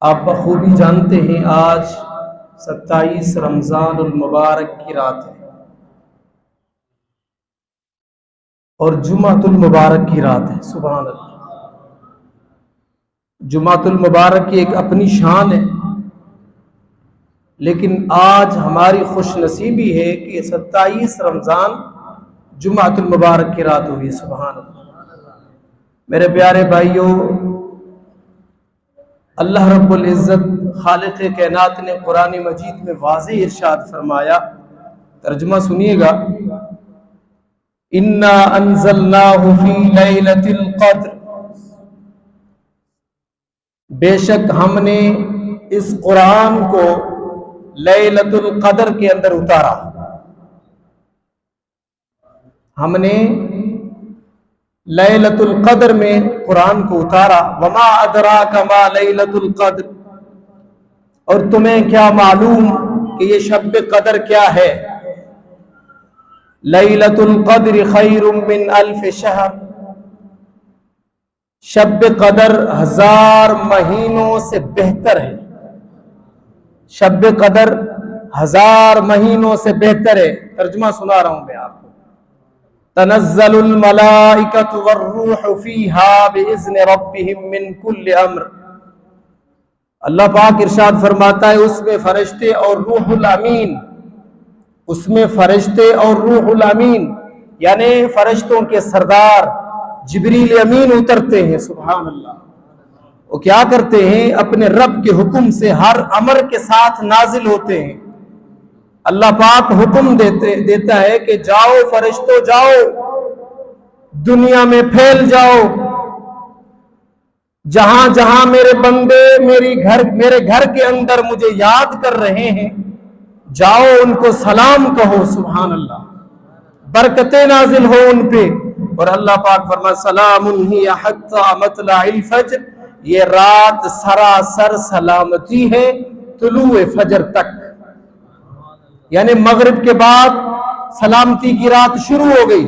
آپ بخوبی جانتے ہیں آج 27 رمضان المبارک کی رات ہے اور جمعۃ المبارک کی رات ہے۔ سبحان اللہ۔ جمعۃ المبارک کی ایک اپنی شان ہے، لیکن آج ہماری خوش نصیبی ہے کہ 27 رمضان جمعۃ المبارک کی رات ہوئی۔ سبحان اللہ۔ میرے پیارے بھائیوں، اللہ رب العزت خالق کائنات نے قرآن مجید میں واضح ارشاد فرمایا، ترجمہ سنیے گا، انا انزلناہ فی لیلۃ القدر، بے شک ہم نے اس قرآن کو لیلۃ القدر کے اندر اتارا۔ ہم نے لیلۃ القدر میں قرآن کو اتارا۔ وما ادراک ما لیلۃ القدر، اور تمہیں کیا معلوم کہ یہ شب قدر کیا ہے؟ لیلۃ القدر خیر من الف شہر، شب قدر 1000 مہینوں سے بہتر ہے۔ شب قدر 1000 مہینوں سے بہتر ہے۔ ترجمہ سنا رہا ہوں میں آپ کو۔ تنزل الملائکۃ والروح فیہا بإذن ربہم من کل امر، اللہ پاک ارشاد فرماتا ہے اس میں فرشتے اور روح الامین، اس میں فرشتے اور روح الامین یعنی فرشتوں کے سردار جبریل امین اترتے ہیں۔ سبحان اللہ۔ وہ کیا کرتے ہیں؟ اپنے رب کے حکم سے ہر امر کے ساتھ نازل ہوتے ہیں۔ اللہ پاک حکم دیتا ہے کہ جاؤ فرشتوں، جاؤ دنیا میں پھیل جاؤ، جہاں جہاں میرے بندے میرے گھر کے اندر مجھے یاد کر رہے ہیں، جاؤ ان کو سلام کہو۔ سبحان اللہ۔ برکتیں نازل ہو ان پہ۔ اور اللہ پاک فرماتا سلام ہی حتی مطلع الفجر، یہ رات سراسر سلامتی ہے طلوع فجر تک، یعنی مغرب کے بعد سلامتی کی رات شروع ہو گئی،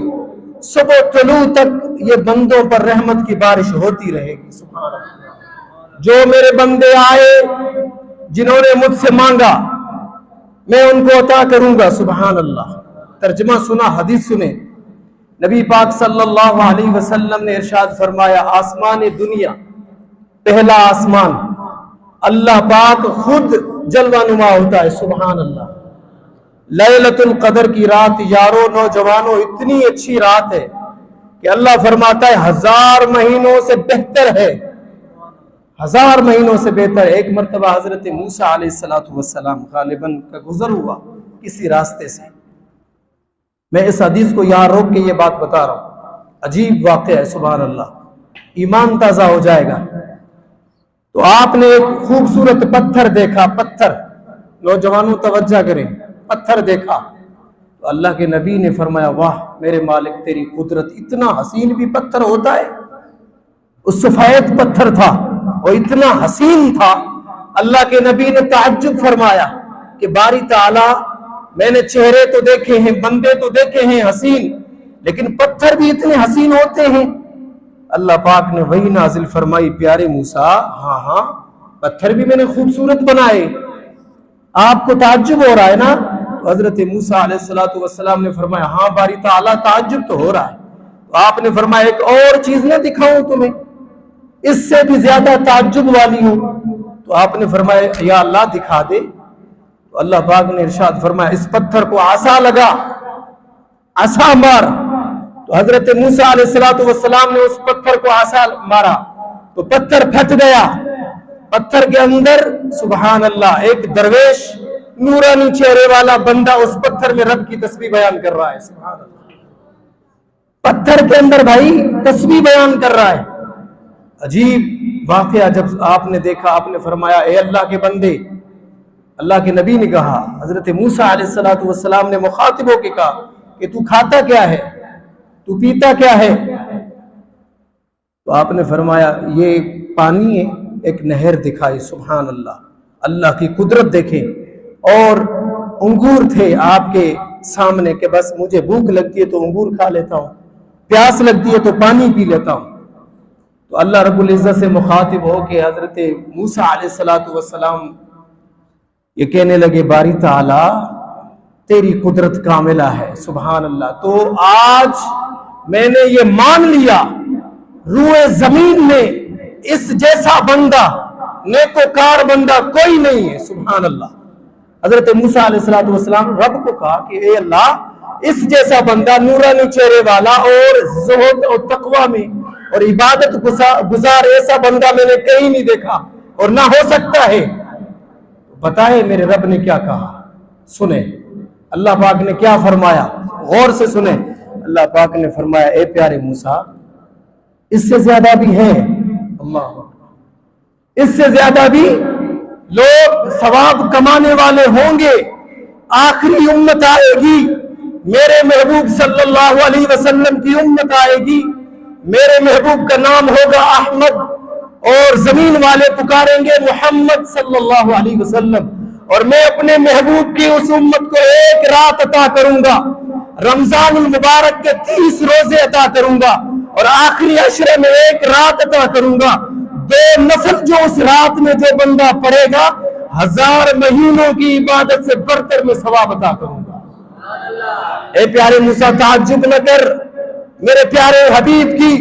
صبح طلوع تک یہ بندوں پر رحمت کی بارش ہوتی رہے گی۔ سبحان اللہ۔ جو میرے بندے آئے جنہوں نے مجھ سے مانگا میں ان کو عطا کروں گا۔ سبحان اللہ۔ ترجمہ سنا، حدیث سنے، نبی پاک صلی اللہ علیہ وسلم نے ارشاد فرمایا، آسمان دنیا، پہلا آسمان، اللہ پاک خود جلوہ نما ہوتا ہے۔ سبحان اللہ۔ لیلۃ القدر کی رات یارو نوجوانوں اتنی اچھی رات ہے کہ اللہ فرماتا ہے 1000 مہینوں سے بہتر ہے، 1000 مہینوں سے بہتر ہے۔ ایک مرتبہ حضرت موسیٰ علیہ السلام غالباً کا گزر ہوا کسی راستے سے، میں اس حدیث کو یہاں روک کے یہ بات بتا رہا ہوں، عجیب واقعہ ہے۔ سبحان اللہ، ایمان تازہ ہو جائے گا۔ تو آپ نے ایک خوبصورت پتھر دیکھا، پتھر، نوجوانوں توجہ کریں، پتھر دیکھا تو اللہ کے نبی نے فرمایا واہ میرے مالک تیری قدرت، اتنا حسین بھی پتھر ہوتا ہے؟ اس سفید پتھر تھا اور اتنا حسین تھا، اللہ کے نبی نے تعجب فرمایا کہ باری تعالی، میں نے چہرے تو دیکھے ہیں، بندے تو دیکھے ہیں حسین، لیکن پتھر بھی اتنے حسین ہوتے ہیں؟ اللہ پاک نے وہی نازل فرمائی، پیارے موسیٰ ہاں ہاں پتھر بھی میں نے خوبصورت بنائے، آپ کو تعجب ہو رہا ہے نا؟ تو حضرت موسیٰ علیہ السلام نے فرمایا ہاں باری تعالیٰ تعجب تو ہو رہا ہے۔ تو آپ نے فرمایا ایک اور چیز نہ دکھاؤں تمہیں اس سے بھی زیادہ تعجب والی ہو؟ تو آپ نے فرمایا یا اللہ دکھا دے۔ تو اللہ پاک نے ارشاد فرمایا اس پتھر کو عصا لگا، عصا مار۔ تو حضرت موسیٰ علیہ السلام نے اس پتھر کو عصا مارا تو پتھر پھٹ گیا۔ پتھر کے اندر سبحان اللہ ایک درویش نورانی چہرے والا بندہ اس پتھر میں رب کی تسبیح بیان کر رہا ہے۔ سبحان اللہ، پتھر کے اندر بھائی تسبیح بیان کر رہا ہے۔ عجیب واقعہ جب آپ نے دیکھا، آپ نے فرمایا اے اللہ کے بندے، اللہ کے نبی نے کہا، حضرت موسیٰ علیہ السلام نے مخاطب ہو کے کہا کہ تو کھاتا کیا ہے، تو پیتا کیا ہے؟ تو آپ نے فرمایا یہ پانی ہے، ایک نہر دکھائی۔ سبحان اللہ، اللہ کی قدرت دیکھیں۔ اور انگور تھے آپ کے سامنے کہ بس مجھے بھوک لگتی ہے تو انگور کھا لیتا ہوں، پیاس لگتی ہے تو پانی پی لیتا ہوں۔ تو اللہ رب العزت سے مخاطب ہو کہ حضرت موسیٰ علیہ السلام یہ کہنے لگے باری تعالیٰ تیری قدرت کاملہ ہے، سبحان اللہ۔ تو آج میں نے یہ مان لیا روئے زمین میں اس جیسا بندہ، نیکوکار بندہ کوئی نہیں ہے، سبحان اللہ۔ حضرت موسیٰ علیہ السلام رب کو کہا کہ اے اللہ اس جیسا بندہ نورانی چہرے والا اور زہد اور تقوی میں اور عبادت گزار ایسا بندہ میں نے کہیں نہیں دیکھا اور نہ ہو سکتا ہے۔ بتائے میرے رب نے کیا کہا، سنیں اللہ پاک نے کیا فرمایا، غور سے سنیں۔ اللہ پاک نے فرمایا اے پیارے موسیٰ اس سے زیادہ بھی ہے، اللہ اس سے زیادہ بھی لوگ ثواب کمانے والے ہوں گے۔ آخری امت آئے گی، میرے محبوب صلی اللہ علیہ وسلم کی امت آئے گی، میرے محبوب کا نام ہوگا احمد، اور زمین والے پکاریں گے محمد صلی اللہ علیہ وسلم، اور میں اپنے محبوب کی اس امت کو ایک رات عطا کروں گا، رمضان المبارک کے 30 روزے عطا کروں گا، اور آخری عشرے میں ایک رات عطا کروں گا۔ 2 نفل جو اس رات میں جو بندہ پڑھے گا 1000 مہینوں کی عبادت سے برتر میں ثواب عطا کروں گا۔ اے پیارے موسیٰ تعجب نہ کر، میرے پیارے حبیب کی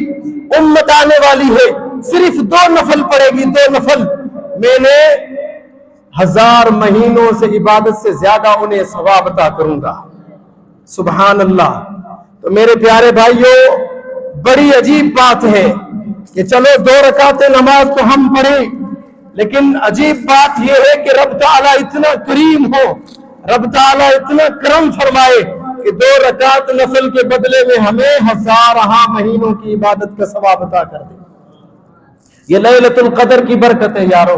امت آنے والی ہے، صرف 2 نفل پڑھے گی، 2 نفل، میں نے 1000 مہینوں سے عبادت سے زیادہ انہیں ثواب عطا کروں گا، سبحان اللہ۔ تو میرے پیارے بھائیوں بڑی عجیب بات ہے کہ چلو 2 رکعت نماز تو ہم پڑھیں، لیکن عجیب بات یہ ہے کہ رب تعالیٰ اتنا کریم ہو، رب تعالیٰ اتنا کرم فرمائے کہ 2 رکعت نفل کے بدلے میں ہمیں 1000 مہینوں کی عبادت کا ثواب عطا کر دے۔ یہ لیلۃ القدر کی برکت ہے یارو۔